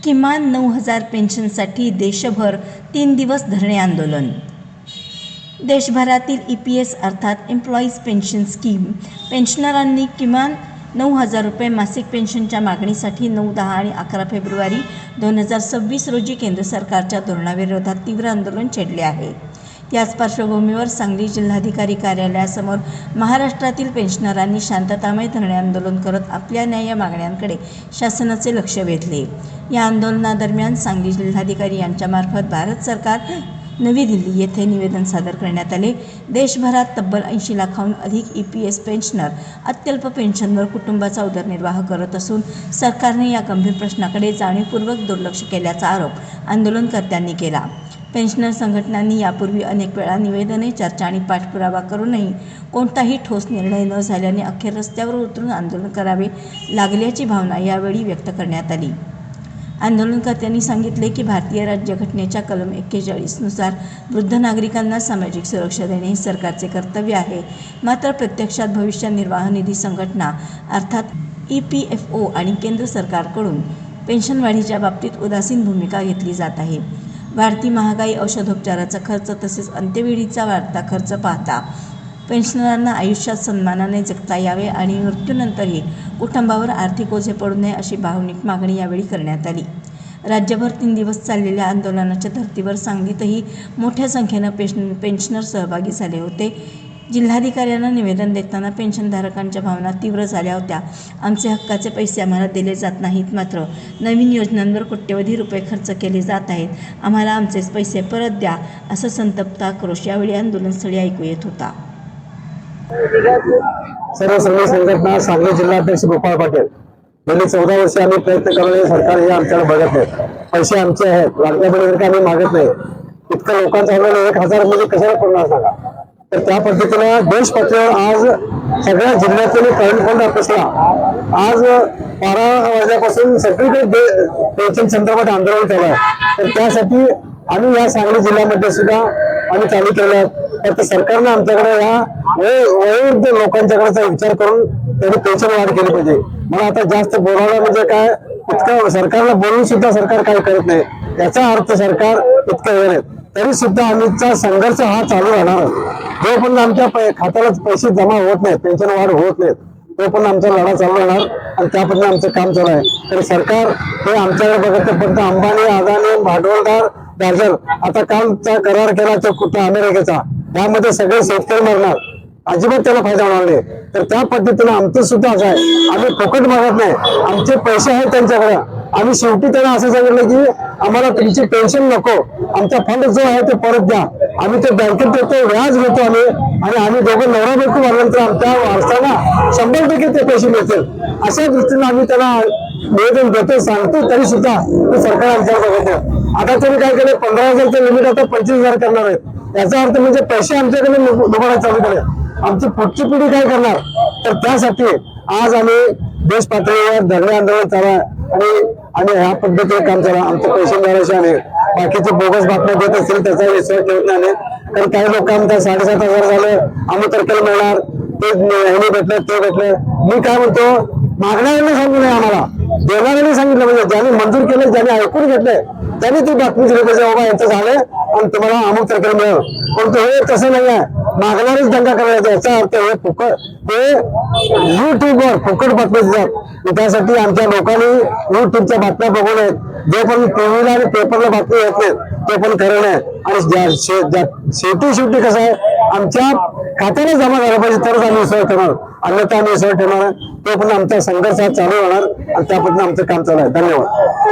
किमान 9,000 पेन्शनसाठी देशभर 3 दिवस धरणे आंदोलन. देशभरातील EPS अर्थात एम्प्लॉईज पेन्शन स्कीम पेन्शनरांनी किमान 9,000 रुपये मासिक पेन्शनच्या मागणीसाठी 9, 10 आणि 11 फेब्रुवारी 2026 रोजी केंद्र सरकारच्या धोरणाविरोधात तीव्र आंदोलन छेडले आहे. याच पार्श्वभूमीवर सांगली जिल्हाधिकारी कार्यालयासमोर महाराष्ट्रातील पेन्शनरांनी शांततामय धरणे आंदोलन करत आपल्या न्याय्य मागण्यांकडे शासनाचे लक्ष वेधले. या आंदोलनादरम्यान सांगली जिल्हाधिकारी यांच्यामार्फत भारत सरकार नवी दिल्ली येथे निवेदन सादर करण्यात आले. देशभरात तब्बल 80 लाखाहून अधिक EPS पेन्शनर अत्यल्प पेन्शनवर कुटुंबाचा उदरनिर्वाह करत असून सरकारने या गंभीर प्रश्नाकडे जाणीवपूर्वक दुर्लक्ष केल्याचा आरोप आंदोलनकर्त्यांनी केला. पेन्शनर संघटनांनी यापूर्वी अनेक वेळा निवेदने, चर्चा आणि पाठपुरावा करूनही कोणताही ठोस निर्णय न झाल्याने अखेर रस्त्यावर उतरून आंदोलन करावे लागल्याची भावना यावेळी व्यक्त करण्यात आली. आंदोलनकर्त्यांनी सांगितले की भारतीय राज्यघटनेच्या कलम 41 नुसार वृद्ध नागरिकांना सामाजिक सुरक्षा देणे हे सरकारचे कर्तव्य आहे. मात्र प्रत्यक्षात भविष्य निर्वाह निधी संघटना अर्थात EPFO आणि केंद्र सरकारकडून पेन्शन वाढीच्या बाबतीत उदासीन भूमिका घेतली जात आहे. वाढती महागाई, औषधोपचाराचा खर्च तसेच अंत्यविधीचा वाढता खर्च पाहता पेन्शनरांना आयुष्यात सन्मानाने जगता यावे आणि मृत्यूनंतरही कुटुंबावर आर्थिक ओझे पडू नये अशी भावनिक मागणी यावेळी करण्यात आली. राज्यभर 3 दिवस चाललेल्या आंदोलनाच्या धर्तीवर सांगलीतही मोठ्या संख्येनं पेन्शनर सहभागी झाले होते. जिल्हाधिकाऱ्यांना निवेदन देताना पेन्शनधारकांच्या भावना तीव्र झाल्या होत्या. आमचे हक्काचे पैसे आम्हाला दिले जात नाहीत, मात्र नवीन योजनांवर कोट्यवधी रुपये खर्च केले जात आहेत. आम्हाला आमचेच पैसे परत द्या, असं संतप्त आक्रोश यावेळी आंदोलनस्थळी ऐकू येत होता. सर्व संघटना सांगली जिल्हाध्यक्ष गोपाळ पाटील गेली 14 वर्षे आम्ही प्रयत्न करणारे सरकार हे आमच्याकडे बघत नाही. पैसे आमचे आहेत, लागल्या बरोबर आम्ही मागत नाही. इतकं लोकांचं 1,000 म्हणजे कशाला पडणार सांगा. तर त्या पद्धतीनं देश पातळीवर आज सगळ्या जिल्ह्यातील प्रायव्हेट फंड ऑफिसला आज 12 वाजल्यापासून सगळीकडे पेन्शन संदर्भात आंदोलन चालू आहे. तर त्यासाठी आम्ही या सांगली जिल्ह्यामध्ये सुद्धा आम्ही चालू केलं. तर सरकारनं आमच्याकडे या वयोवृद्ध लोकांच्याकडे विचार करून त्यांनी पेन्शन वाढ केली पाहिजे. मला आता जास्त बोलायला म्हणजे काय, इतकं सरकारला बोलून सुद्धा सरकार काय करत नाही याचा अर्थ सरकार इतकं वेळ आहे. तरी सुद्धा आमचा संघर्ष हा चालू राहणार. जोपर्यंत आमच्या खात्याला पैसे जमा होत नाहीत, पेन्शन वाढ होत नाहीत, तोपर्यंत आमचा लढा चालू राहणार आणि त्यापर्यंत आमचं काम चालू आहे. तर सरकार हे आमच्याकडे बघत फक्त अंबानी, अदानी, भांडवलदार, दार्जन आता कामचा करार केला तो कुठं अमेरिकेचा, त्यामध्ये सगळे शेतकरी मरणार, अजिबात त्याला फायदा होणार नाही. तर त्या पद्धतीने आमचं सुद्धा असं आहे, आम्ही फुकट मागत नाही, आमचे पैसे आहेत त्यांच्याकडे. आम्ही शेवटी त्यांना असं सांगितलं की आम्हाला तुमची पेन्शन नको, आमचा फंड जो आहे ते परत द्या. आम्ही ते बँकेत देतो, व्याज घेतो आम्ही, आणि आम्ही दोघं नवरा बायको भरल्यानंतर आमच्या वारसाला 100% ते पैसे मिळतील अशा दृष्टीने आम्ही त्यांना निवेदन देतो, सांगतो. तरी सुद्धा ते सरकार आमच्याकडे बघत नाही. आता तुम्ही काय केलं, 15,000चं लिमिट आता 25,000 करणार आहेत. याचा अर्थ म्हणजे पैसे आमच्याकडे लुबाडायला चालू केले. आमची पुढची पिढी काय करणार. तर त्यासाठी आज आम्ही देश पातळीवर धरणे आंदोलन चालू आहे आणि ह्या पद्धतीने काम चालू. आमचे पैसे मिळाल्याचे आणि बाकीचे बोगस बातम्या देत असतील त्याचा विश्वास ठेवत नाही. कारण काही लोक आमच्या 7,500 झालं, अमुक तारखेला मिळणार, ते ह्याने भेटलं, ते भेटलं. मी काय म्हणतो, मागणाऱ्यांना सांगू नये, आम्हाला देणाऱ्यांनी सांगितलं म्हणजे ज्यांनी मंजूर केलं, ज्यांनी ऐकून घेतलंय त्यांनी ती बातमी दिली पाहिजे, बाबा यांचं झालं आणि तुम्हाला अमुक तारखेला मिळेल. पण हे तसं नाही आहे, मागणारच दंगा करायचा. याचा अर्थ हे फुकट, हे युट्यूबवर फुकट बातम्या देतात. त्यासाठी आमच्या लोकांनी युट्यूबच्या बातम्या बघू नयेत. जोपर्यंत टीव्हीला आणि पेपरला बातमी येत नाहीत ते पण खरं नाही. आणि शेवटी कसं आहे, आमच्या खात्याने जमा झालं पाहिजे तरच आम्ही विश्वास ठेवणार, अन्यथा आम्ही विश्वास ठेवणार. तो पण आमचा संघर्ष चालू राहणार आणि त्यापासून आमचं काम चालू आहे. धन्यवाद.